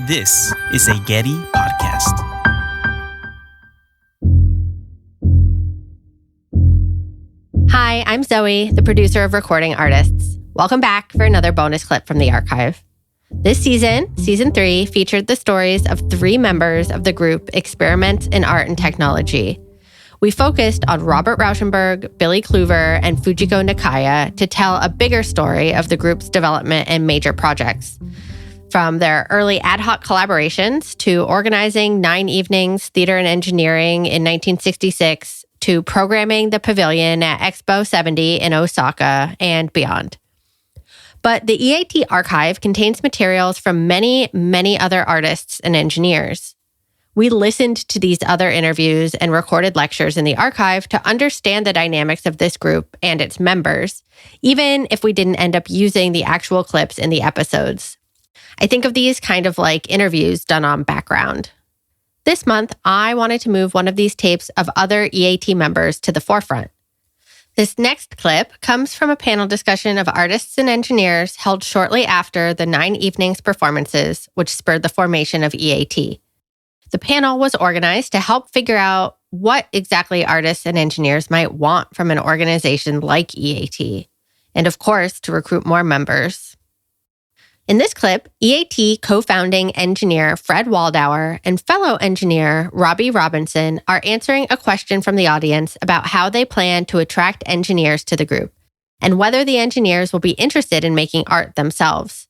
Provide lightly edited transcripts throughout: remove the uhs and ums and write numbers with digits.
This is a Getty podcast. Hi, I'm Zoe, the producer of Recording Artists. Welcome back for another bonus clip from the archive. This season, season 3, featured the stories of 3 members of the group Experiment in Art and Technology. We focused on Robert Rauschenberg, Billy Kluver, and Fujiko Nakaya to tell a bigger story of the group's development and major projects. From their early ad hoc collaborations to organizing 9 evenings theater and engineering in 1966 to programming the pavilion at Expo 70 in Osaka and beyond. But the E.A.T archive contains materials from many, many other artists and engineers. We listened to these other interviews and recorded lectures in the archive to understand the dynamics of this group and its members, even if we didn't end up using the actual clips in the episodes. I think of these kind of like interviews done on background. This month, I wanted to move one of these tapes of other E.A.T members to the forefront. This next clip comes from a panel discussion of artists and engineers held shortly after the 9 evenings performances, which spurred the formation of E.A.T. The panel was organized to help figure out what exactly artists and engineers might want from an organization like E.A.T, and of course, to recruit more members. In this clip, E.A.T co-founding engineer Fred Waldhauer and fellow engineer Robby Robbinson are answering a question from the audience about how they plan to attract engineers to the group, and whether the engineers will be interested in making art themselves.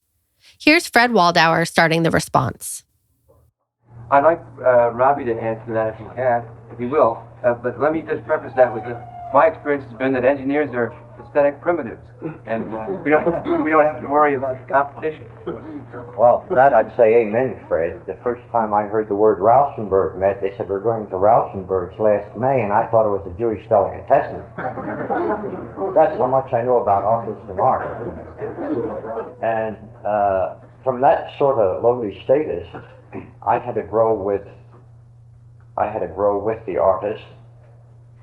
Here's Fred Waldhauer starting the response. I'd like Robby to answer that if he can, if he will. But let me just preface that with my experience has been that engineers are aesthetic primitives, and we don't have to worry about competition. Well, that I'd say amen, Fred. The first time I heard the word Rauschenberg met, they said we're going to Rauschenberg's last May, and I thought it was a Jewish delicatessen. That's how much I know about artists and art. And from that sort of lowly status, I had to grow with the artist,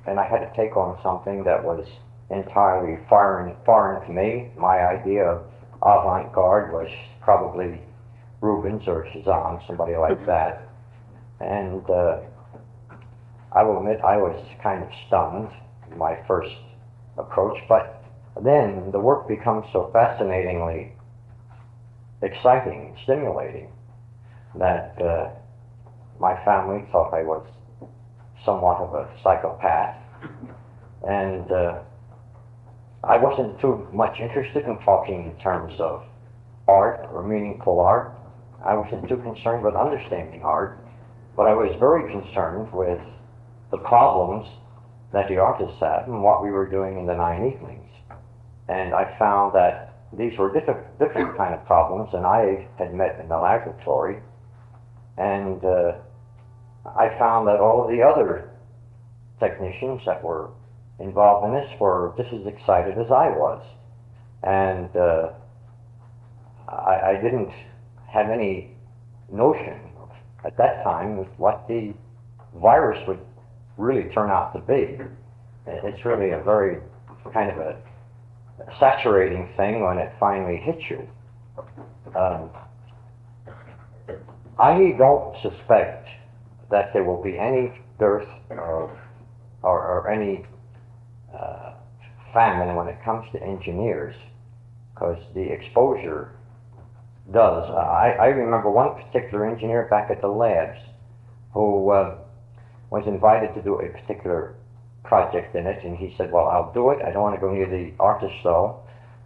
and I had to take on something that was entirely foreign to me. My idea of avant-garde was probably Rubens or Cezanne, somebody like that. And I will admit I was kind of stunned in my first approach, but then the work becomes so fascinatingly exciting, stimulating, that my family thought I was somewhat of a psychopath, and I wasn't too much interested in talking in terms of art or meaningful art. I wasn't too concerned with understanding art, but I was very concerned with the problems that the artists had and what we were doing in the 9 evenings. And I found that these were different kind of problems than I had met in the laboratory. And I found that all of the other technicians that were involved in this were just as excited as I was. And I didn't have any notion at that time of what the virus would really turn out to be. It's really a very kind of a saturating thing when it finally hits you. I don't suspect that there will be any dearth or any famine when it comes to engineers, because the exposure does. I remember one particular engineer back at the labs who was invited to do a particular project in it, and he said, well, I'll do it. I don't want to go near the artist though.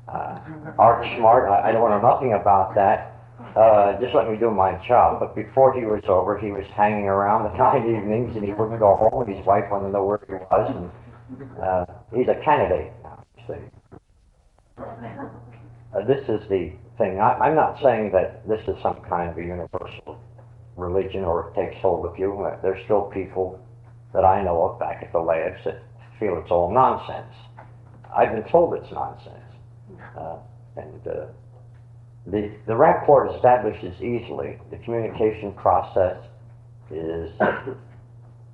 Art smart, I don't want to know nothing about that. Just let me do my job. But before he was over, he was hanging around the 9 evenings, and he wouldn't go home, and his wife wanted to know where he was, and he's a candidate now, you see. This is the thing. I'm not saying that this is some kind of a universal religion or it takes hold of you. There's still people that I know of back at the labs that feel it's all nonsense. I've been told it's nonsense. The rapport establishes easily. The communication process is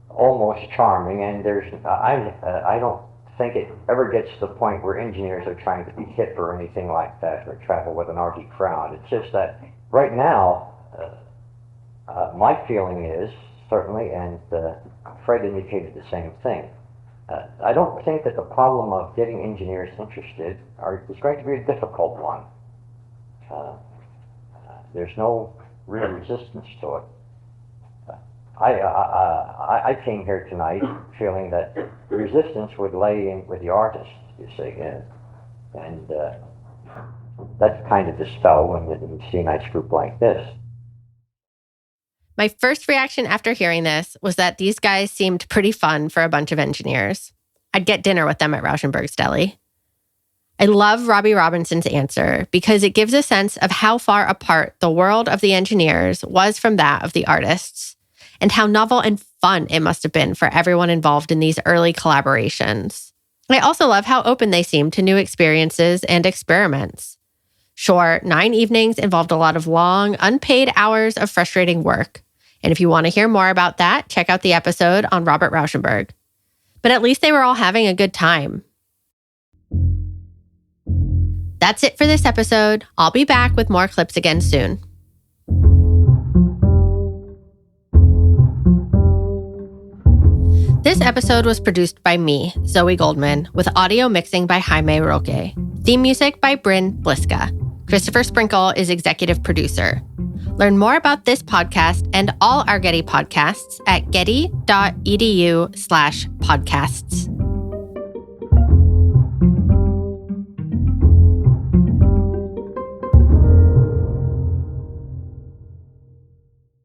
almost charming, and I don't think it ever gets to the point where engineers are trying to be hip or anything like that, or travel with an arty crowd. It's just that right now, My feeling is, certainly, and Fred indicated the same thing, I don't think that the problem of getting engineers interested is going to be a difficult one. There's no real resistance to it. I came here tonight feeling that the resistance would lay in with the artists, you see, and that's kind of dispelled when you see a nice group like this. My first reaction after hearing this was that these guys seemed pretty fun for a bunch of engineers. I'd get dinner with them at Rauschenberg's Deli. I love Robbie Robinson's answer because it gives a sense of how far apart the world of the engineers was from that of the artists, and how novel and fun it must have been for everyone involved in these early collaborations. I also love how open they seemed to new experiences and experiments. Sure, 9 evenings involved a lot of long, unpaid hours of frustrating work. And if you want to hear more about that, check out the episode on Robert Rauschenberg. But at least they were all having a good time. That's it for this episode. I'll be back with more clips again soon. This episode was produced by me, Zoe Goldman, with audio mixing by Jaime Roque. Theme music by Bryn Bliska. Christopher Sprinkle is executive producer. Learn more about this podcast and all our Getty podcasts at getty.edu/podcasts.